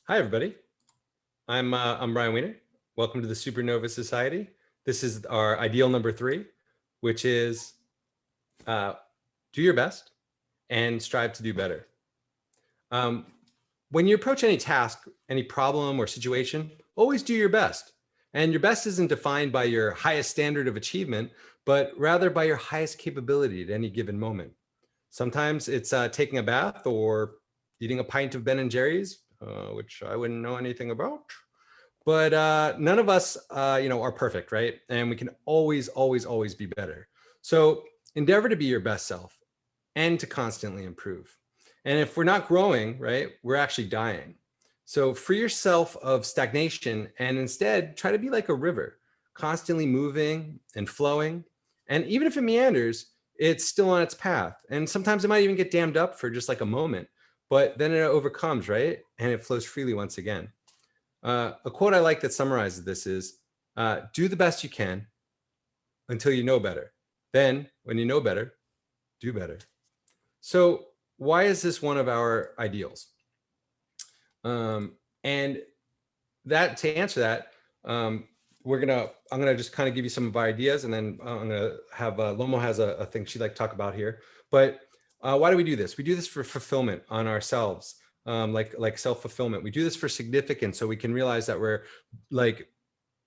Hi, everybody. I'm Brian Wiener. Welcome to the Supernova Society. This is our ideal number 3, which is uh, do your best and strive to do better. Um, when you approach any task, any problem or situation, always do your best. And your best isn't defined by your highest standard of achievement, but rather by your highest capability at any given moment. Sometimes it's taking a bath or eating a pint of Ben and Jerry's, which I wouldn't know anything about. But none of us, are perfect, right? And we can always be better. So endeavor to be your best self and to constantly improve. And if we're not growing, right, we're actually dying. So free yourself of stagnation and instead try to be like a river, constantly moving and flowing. And even if it meanders, it's still on its path. And sometimes it might even get dammed up for just like a moment, but then it overcomes, right? And it flows freely once again. A quote I like that summarizes this is, do the best you can until you know better. Then, when you know better, do better. So why is this one of our ideals? And that to answer that, I'm gonna just kind of give you some of our ideas, and then I'm gonna have Lomo has a thing she'd like to talk about here. But why do we do this? We do this for fulfillment on ourselves, like self-fulfillment. We do this for significance, so we can realize that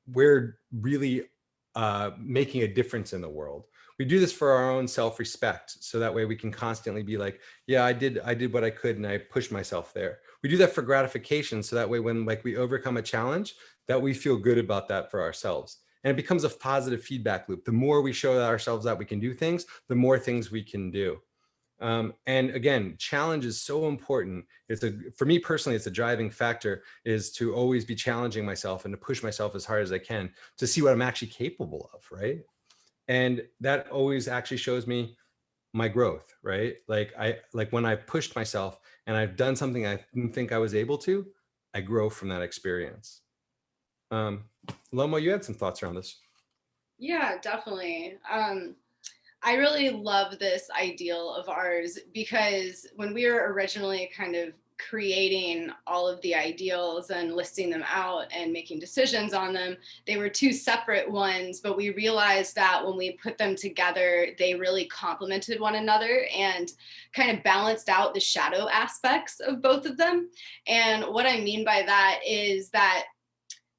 we're really making a difference in the world. We do this for our own self-respect, so that way we can constantly be like, yeah, I did what I could and I pushed myself there. We do that for gratification, so that way when we overcome a challenge, that we feel good about that for ourselves. And it becomes a positive feedback loop. The more we show ourselves that we can do things, the more things we can do. And again, challenge is so important. For me personally, it's a driving factor, is to always be challenging myself and to push myself as hard as I can to see what I'm actually capable of, right? And that always actually shows me my growth, right? Like when I pushed myself and I've done something I didn't think I was able to, I grow from that experience. Lomo, you had some thoughts around this. Yeah, definitely. I really love this ideal of ours because when we were originally kind of creating all of the ideals and listing them out and making decisions on them, they were two separate ones, but we realized that when we put them together, they really complemented one another and kind of balanced out the shadow aspects of both of them. And what I mean by that is that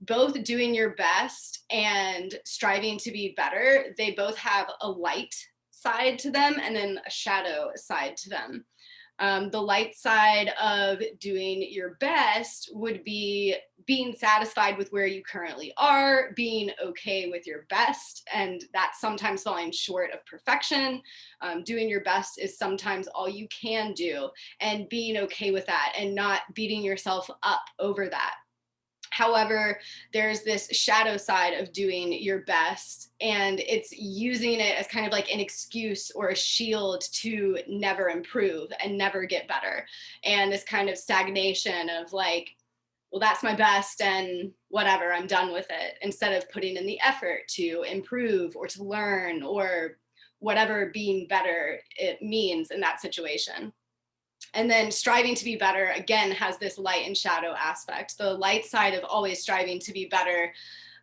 both doing your best and striving to be better, they both have a light side to them and then a shadow side to them. The light side of doing your best would be being satisfied with where you currently are, being okay with your best, and that's sometimes falling short of perfection. Doing your best is sometimes all you can do, and being okay with that and not beating yourself up over that. However, there's this shadow side of doing your best, and it's using it as kind of like an excuse or a shield to never improve and never get better. And this kind of stagnation of like, well, that's my best and whatever, I'm done with it, instead of putting in the effort to improve or to learn or whatever being better it means in that situation. And then striving to be better again has this light and shadow aspect. The light side of always striving to be better,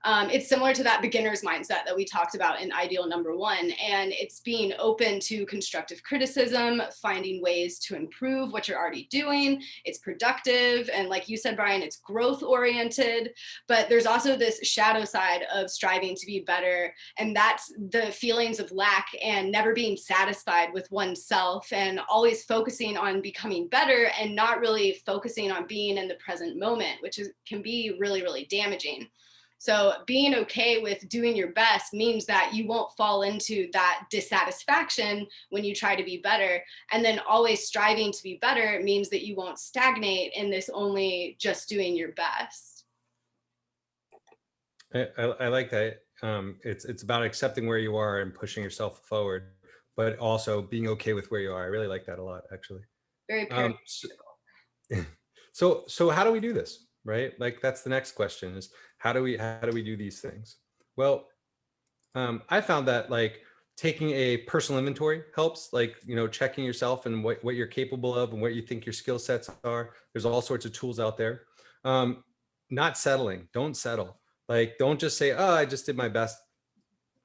it's similar to that beginner's mindset that we talked about in ideal number 1, and it's being open to constructive criticism, finding ways to improve what you're already doing. It's productive, and like you said, Brian, it's growth oriented. But there's also this shadow side of striving to be better, and that's the feelings of lack and never being satisfied with oneself and always focusing on becoming better and not really focusing on being in the present moment, which can be really, really damaging. So being okay with doing your best means that you won't fall into that dissatisfaction when you try to be better. And then always striving to be better means that you won't stagnate in this only just doing your best. I like that. It's about accepting where you are and pushing yourself forward, but also being okay with where you are. I really like that a lot, actually. Very Um, so, so how do we do this, right? Like that's the next question: is how do we do these things? Well, I found that like taking a personal inventory helps, like, checking yourself and what you're capable of and what you think your skill sets are. There's all sorts of tools out there. Um, Not settling. Don't settle. Like, don't just say, oh, I just did my best.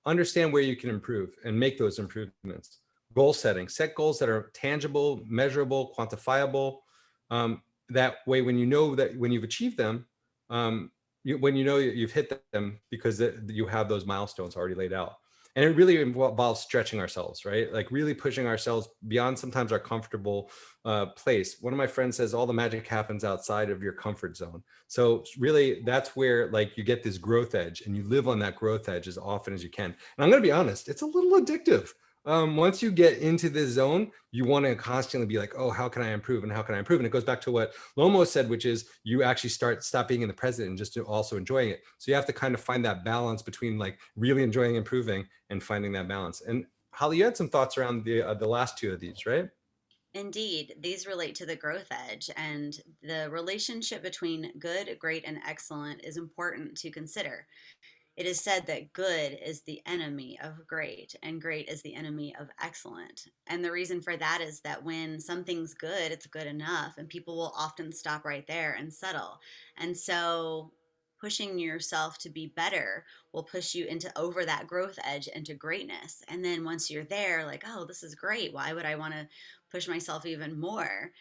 Understand where you can improve and make those improvements. Goal setting, set goals that are tangible, measurable, quantifiable. That way, when you know that when you've achieved them, when you know you've hit them, because you have those milestones already laid out. And it really involves stretching ourselves, right? Like really pushing ourselves beyond sometimes our comfortable place. One of my friends says all the magic happens outside of your comfort zone. So really, that's where like you get this growth edge, and you live on that growth edge as often as you can. And I'm going to be honest, it's a little addictive. Once you get into this zone, you want to constantly be like, oh, how can I improve, and how can I improve? And it goes back to what Lomo said, which is you actually stop being in the present and just also enjoying it. So you have to kind of find that balance between like really enjoying improving and finding that balance. And Holly, you had some thoughts around the last two of these, right? Indeed, these relate to the growth edge, and the relationship between good, great, and excellent is important to consider. It is said that good is the enemy of great, and great is the enemy of excellent. And the reason for that is that when something's good, it's good enough, and people will often stop right there and settle. And so, pushing yourself to be better will push you into over that growth edge into greatness. And then once you're there, like, oh, this is great. Why would I want to push myself even more?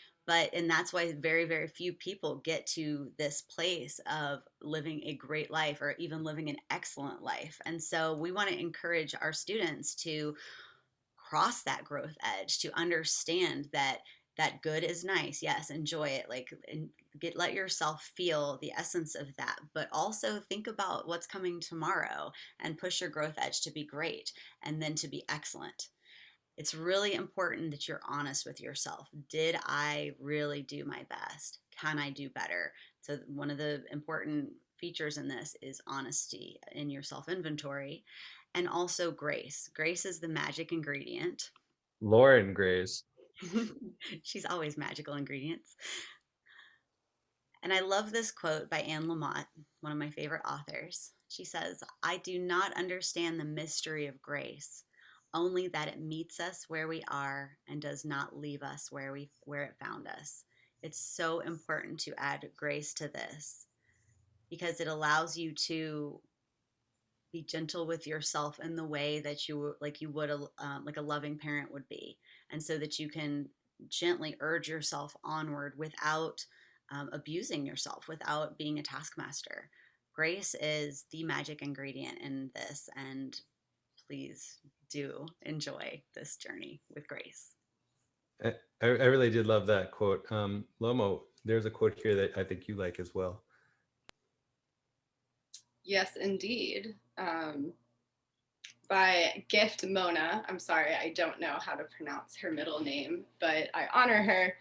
And that's why very, very few people get to this place of living a great life or even living an excellent life. And so we want to encourage our students to cross that growth edge, to understand that good is nice, yes, enjoy it, like, and let yourself feel the essence of that, but also think about what's coming tomorrow and push your growth edge to be great and then to be excellent. It's really important that you're honest with yourself. Did I really do my best? Can I do better? So, one of the important features in this is honesty in your self inventory, and also grace. Grace is the magic ingredient. Lauren Grace. She's always magical ingredients. And I love this quote by Anne Lamott, one of my favorite authors. She says, I do not understand the mystery of grace, only that it meets us where we are and does not leave us where it found us. It's so important to add grace to this because it allows you to be gentle with yourself in the way that you would like a loving parent would be, and so that you can gently urge yourself onward without abusing yourself, without being a taskmaster. Grace is the magic ingredient in this, and please do enjoy this journey with grace. I really did love that quote. Lomo, there's a quote here that I think you like as well. Yes, indeed. By Gift Mona. I'm sorry, I don't know how to pronounce her middle name, but I honor her.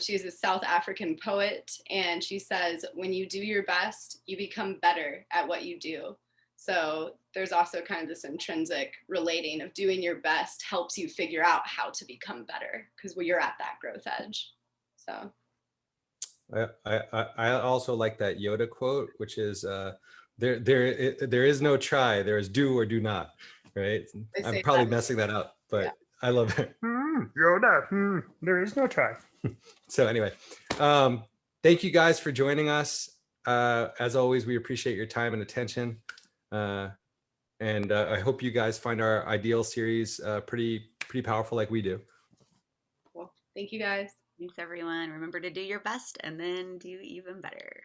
She's a South African poet, and she says, when you do your best, you become better at what you do. So there's also kind of this intrinsic relating of doing your best helps you figure out how to become better because you're at that growth edge. So I also like that Yoda quote, which is there is no try, there is do or do not, right? they I'm say probably that. messing that up, Yeah. but I love it. Yoda, there is no try. So anyway, thank you guys for joining us. As always, we appreciate your time and attention. And I hope you guys find our ideal series pretty powerful like we do. Well, thank you guys. Thanks, everyone. Remember to do your best and then do even better.